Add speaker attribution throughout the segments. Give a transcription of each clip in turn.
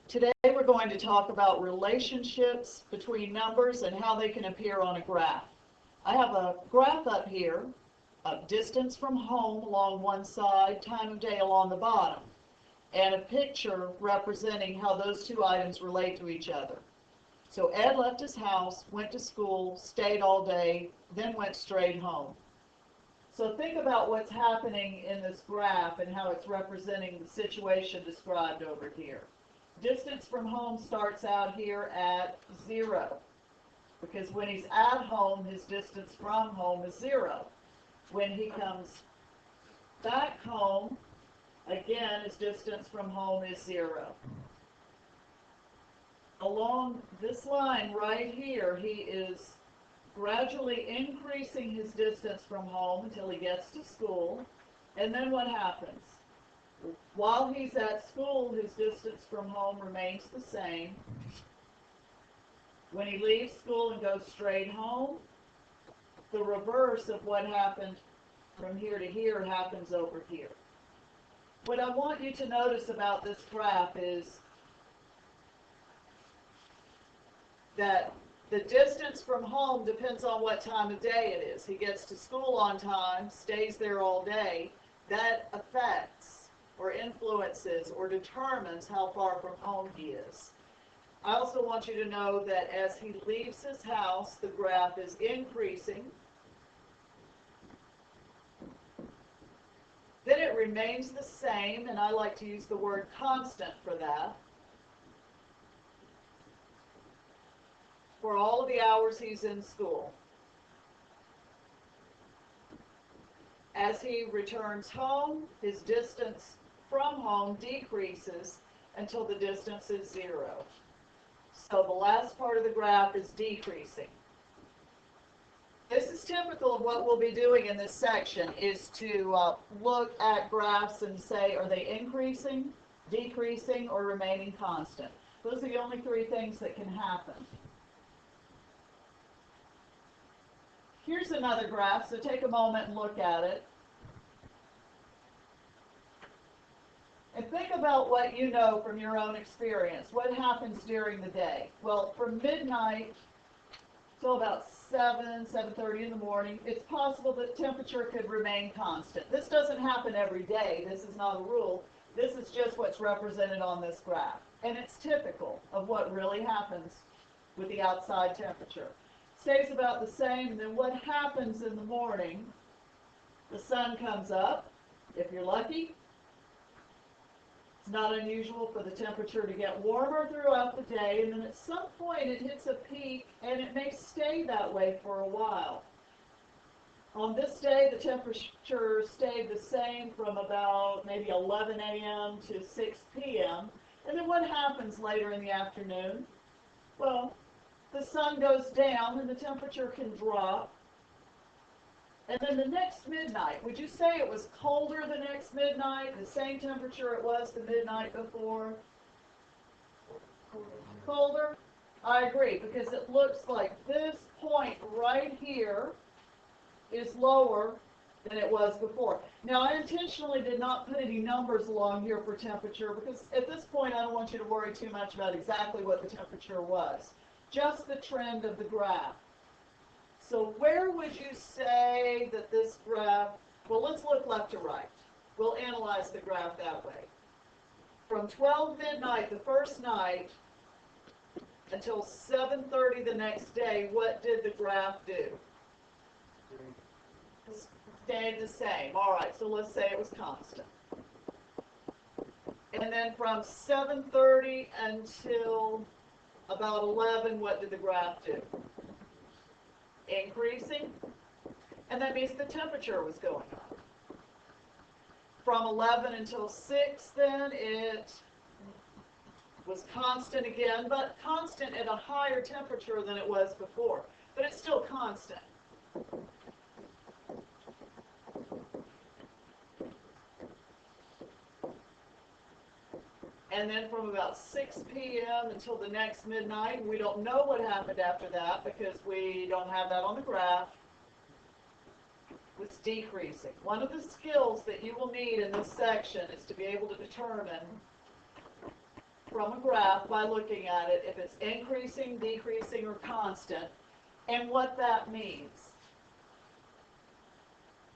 Speaker 1: Today we're going to talk about relationships between numbers and how they can appear on a graph. I have a graph up here of distance from home along one side, time of day along the bottom, and a picture representing how those two items relate to each other. So Ed left his house, went to school, stayed all day, then went straight home. So think about what's happening in this graph and how it's representing the situation described over here. Distance from home starts out here at 0, because when he's at home, his distance from home is 0. When he comes back home, again, his distance from home is 0. Along this line right here, he is gradually increasing his distance from home until he gets to school. And then what happens? While he's at school, his distance from home remains the same. When he leaves school and goes straight home, the reverse of what happened from here to here happens over here. What I want you to notice about this graph is that the distance from home depends on what time of day it is. He gets to school on time, stays there all day. That affects or influences or determines how far from home he is. I also want you to know that as he leaves his house, the graph is increasing. Then it remains the same, and I like to use the word constant for that, for all of the hours he's in school. As he returns home, his distance from home decreases until the distance is 0. So the last part of the graph is decreasing. This is typical of what we'll be doing in this section, is to look at graphs and say, are they increasing, decreasing, or remaining constant? Those are the only three things that can happen. Here's another graph, so take a moment and look at it. And think about what you know from your own experience. What happens during the day? Well, from midnight till about 7:30 in the morning, it's possible that temperature could remain constant. This doesn't happen every day. This is not a rule. This is just what's represented on this graph. And it's typical of what really happens with the outside temperature. Stays about the same, and then what happens in the morning? The sun comes up, if you're lucky. It's not unusual for the temperature to get warmer throughout the day, and then at some point it hits a peak, and it may stay that way for a while. On this day, the temperature stayed the same from about maybe 11 a.m. to 6 p.m. And then what happens later in the afternoon? Well, the sun goes down and the temperature can drop. And then the next midnight, would you say it was colder the next midnight, the same temperature it was the midnight before? Colder? I agree, because it looks like this point right here is lower than it was before. Now, I intentionally did not put any numbers along here for temperature, because at this point I don't want you to worry too much about exactly what the temperature was. Just the trend of the graph. So where would you say that this graph, well, let's look left to right. We'll analyze the graph that way. From 12 midnight the first night until 7:30 the next day, what did the graph do? Stayed the same. All right, so let's say it was constant. And then from 7:30 until about 11, what did the graph do? Increasing, and that means the temperature was going up. From 11 until 6, then it was constant again, but constant at a higher temperature than it was before. But it's still constant. And then from about 6 p.m. until the next midnight, we don't know what happened after that because we don't have that on the graph, was decreasing. One of the skills that you will need in this section is to be able to determine from a graph by looking at it if it's increasing, decreasing, or constant, and what that means.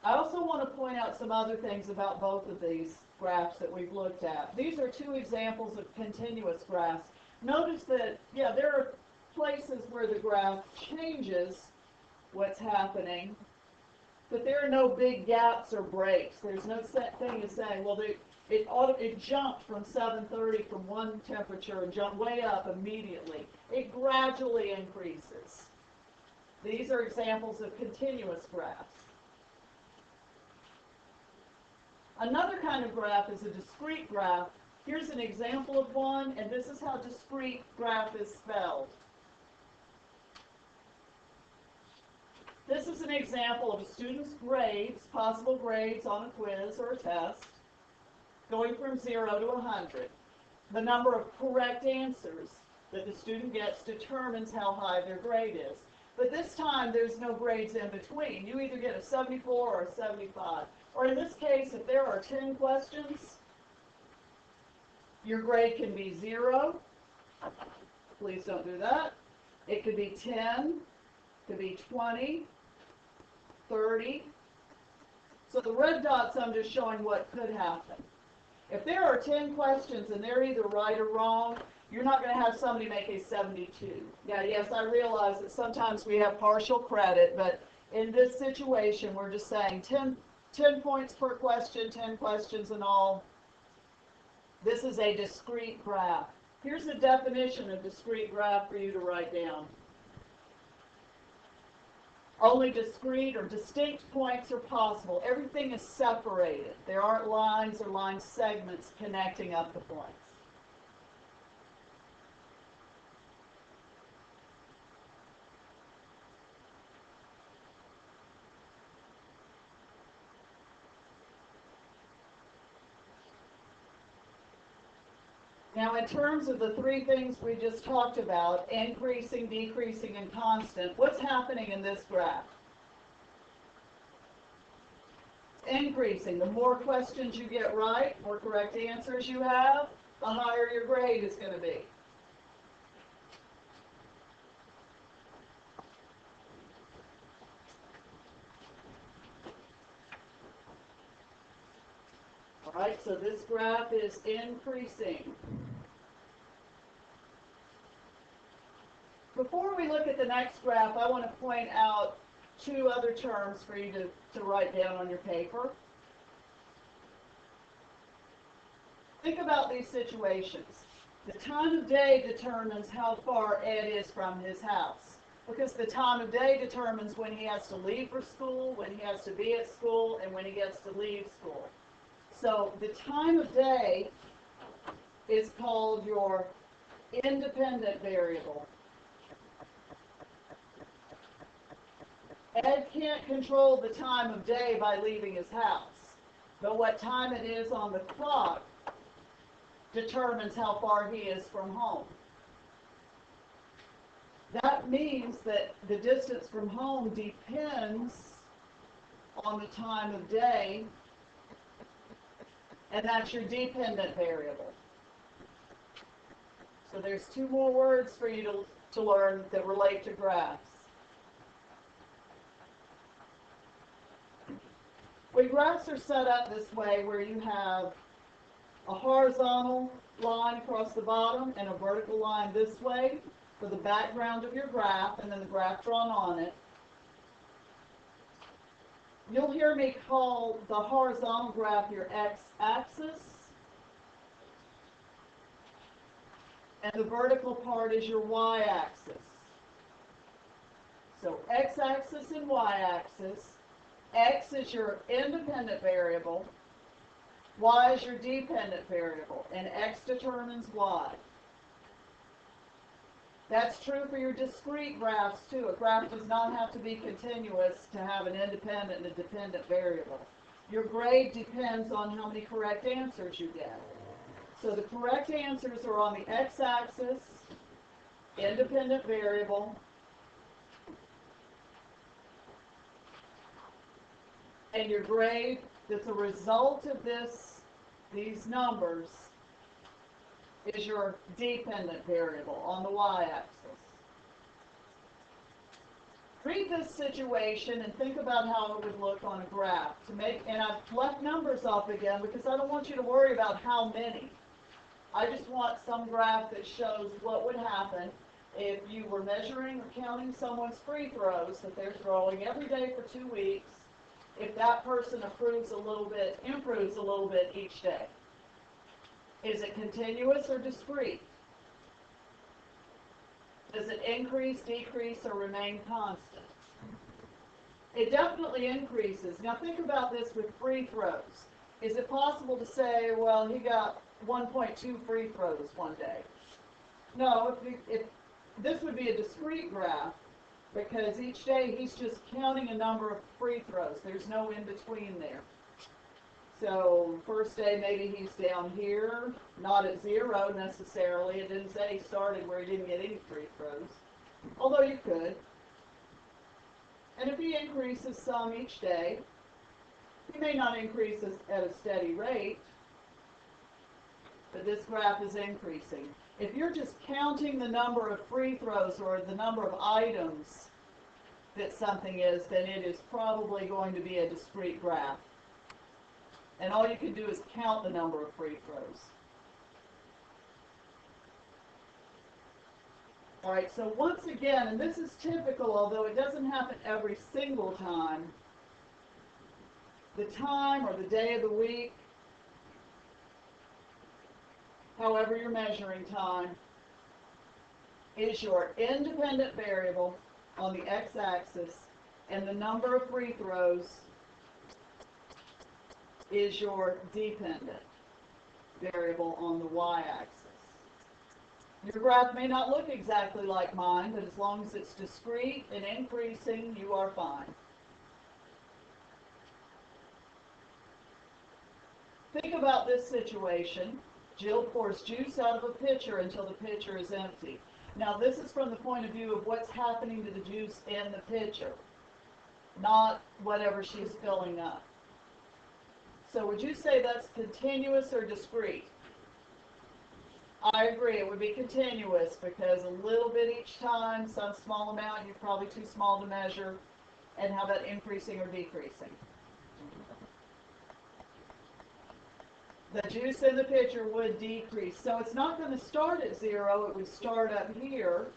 Speaker 1: I also want to point out some other things about both of these graphs that we've looked at. These are two examples of continuous graphs. Notice that, yeah, there are places where the graph changes what's happening, but there are no big gaps or breaks. There's no thing as saying, well, it jumped from 730 from one temperature and jumped way up immediately. It gradually increases. These are examples of continuous graphs. Another kind of graph is a discrete graph. Here's an example of one, and this is how discrete graph is spelled. This is an example of a student's grades, possible grades on a quiz or a test, going from 0 to 100. The number of correct answers that the student gets determines how high their grade is. But this time, there's no grades in between. You either get a 74 or a 75. Or in this case, if there are 10 questions, your grade can be 0. Please don't do that. It could be 10, it could be 20, 30. So the red dots, I'm just showing what could happen. If there are 10 questions and they're either right or wrong, you're not going to have somebody make a 72. Yeah, yes, I realize that sometimes we have partial credit, but in this situation, we're just saying 10 points per question, 10 questions in all. This is a discrete graph. Here's the definition of discrete graph for you to write down. Only discrete or distinct points are possible. Everything is separated. There aren't lines or line segments connecting up the points. Now, in terms of the three things we just talked about, increasing, decreasing, and constant, what's happening in this graph? Increasing. The more questions you get right, more correct answers you have, the higher your grade is going to be. All right, so this graph is increasing. Before we look at the next graph, I want to point out two other terms for you to write down on your paper. Think about these situations. The time of day determines how far Ed is from his house, because the time of day determines when he has to leave for school, when he has to be at school, and when he gets to leave school. So the time of day is called your independent variable. Ed can't control the time of day by leaving his house, but what time it is on the clock determines how far he is from home. That means that the distance from home depends on the time of day, and that's your dependent variable. So there's two more words for you to learn that relate to graphs. When graphs are set up this way, where you have a horizontal line across the bottom and a vertical line this way for the background of your graph, and then the graph drawn on it, you'll hear me call the horizontal graph your x-axis, and the vertical part is your y-axis. So x-axis and y-axis. X is your independent variable, y is your dependent variable, and x determines y. That's true for your discrete graphs too. A graph does not have to be continuous to have an independent and a dependent variable. Your grade depends on how many correct answers you get. So the correct answers are on the x-axis, independent variable, and your grade that's a result of these numbers is your dependent variable on the y-axis. Read this situation and think about how it would look on a graph. And I've left numbers off again because I don't want you to worry about how many. I just want some graph that shows what would happen if you were measuring or counting someone's free throws that they're throwing every day for 2 weeks, if that person improves a little bit each day. Is it continuous or discrete? Does it increase, decrease, or remain constant? It definitely increases. Now think about this with free throws. Is it possible to say, well, he got 1.2 free throws one day? No, if this would be a discrete graph, because each day he's just counting a number of free throws. There's no in between there. So first day maybe he's down here, not at 0 necessarily. It didn't say he started where he didn't get any free throws, although you could. And if he increases some each day, he may not increase at a steady rate, but this graph is increasing. If you're just counting the number of free throws or the number of items that something is, then it is probably going to be a discrete graph. And all you can do is count the number of free throws. All right, so once again, and this is typical, although it doesn't happen every single time, the time or the day of the week, however you're measuring time, is your independent variable on the x-axis, and the number of free throws is your dependent variable on the y-axis. Your graph may not look exactly like mine, but as long as it's discrete and increasing, you are fine. Think about this situation. Jill pours juice out of a pitcher until the pitcher is empty. Now this is from the point of view of what's happening to the juice in the pitcher, not whatever she's filling up. So would you say that's continuous or discrete? I agree, it would be continuous because a little bit each time, some small amount, you're probably too small to measure. And how about increasing or decreasing? The juice in the pitcher would decrease. So it's not going to start at 0, it would start up here.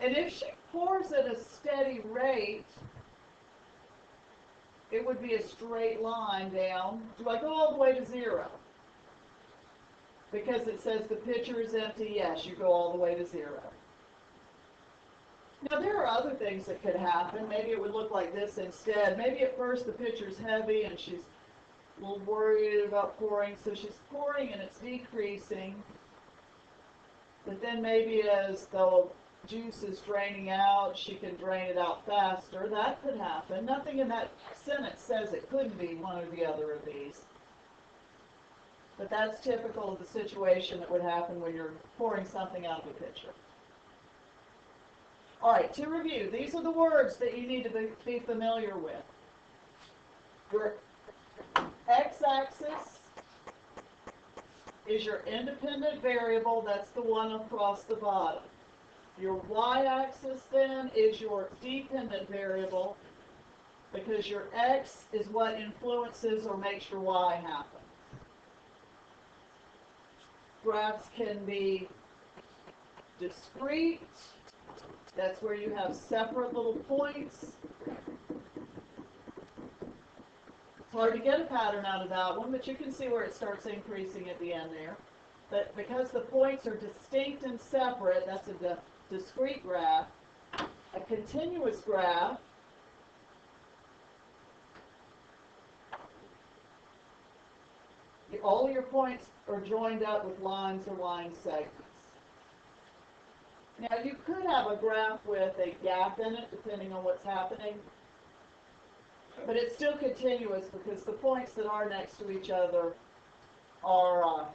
Speaker 1: And if she pours at a steady rate, it would be a straight line down. Do I go all the way to 0? Because it says the pitcher is empty, yes, you go all the way to 0. Now there are other things that could happen. Maybe it would look like this instead. Maybe at first the pitcher's heavy and she's a little worried about pouring, so she's pouring and it's decreasing. But then maybe as the juice is draining out, she can drain it out faster. That could happen. Nothing in that sentence says it couldn't be one or the other of these. But that's typical of the situation that would happen when you're pouring something out of a pitcher. All right, to review, these are the words that you need to be familiar with. Your x-axis is your independent variable. That's the one across the bottom. Your y-axis then is your dependent variable because your x is what influences or makes your y happen. Graphs can be discrete. That's where you have separate little points. It's hard to get a pattern out of that one, but you can see where it starts increasing at the end there. But because the points are distinct and separate, that's a discrete graph. A continuous graph all your points are joined up with lines or line segments. Now you could have a graph with a gap in it depending on what's happening, but it's still continuous because the points that are next to each other are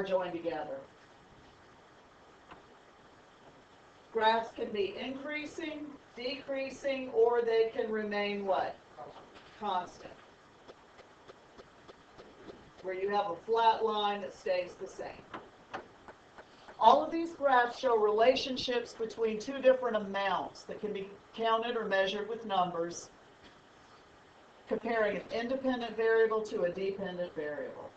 Speaker 1: joined together. Graphs can be increasing, decreasing, or they can remain what? Constant. Where you have a flat line that stays the same. All of these graphs show relationships between two different amounts that can be counted or measured with numbers, comparing an independent variable to a dependent variable.